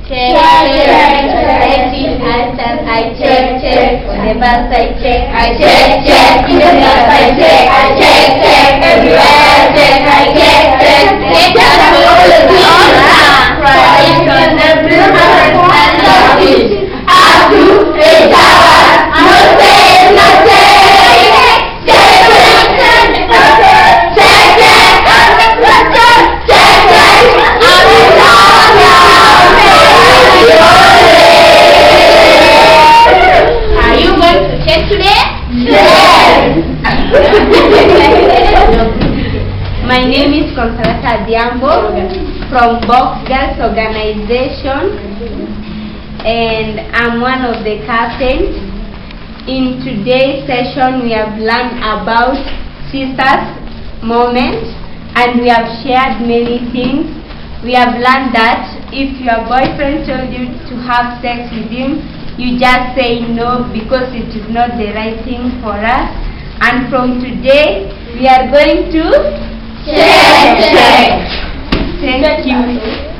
check, I check, on the bus I check, in the bus I check, everywhere I check, just follow the beat, right on the blue line, I love it, I do it, no say, no say. Are you going to check today? Yes! My name is Consolata Diambo from Box Girls Organization, and I'm one of the captains. In today's session, we have learned about sisters' moment, and we have shared many things. We have learned that if your boyfriend told you to have sex with him, you just say no because it is not the right thing for us. And from today, we are going to check. Thank you.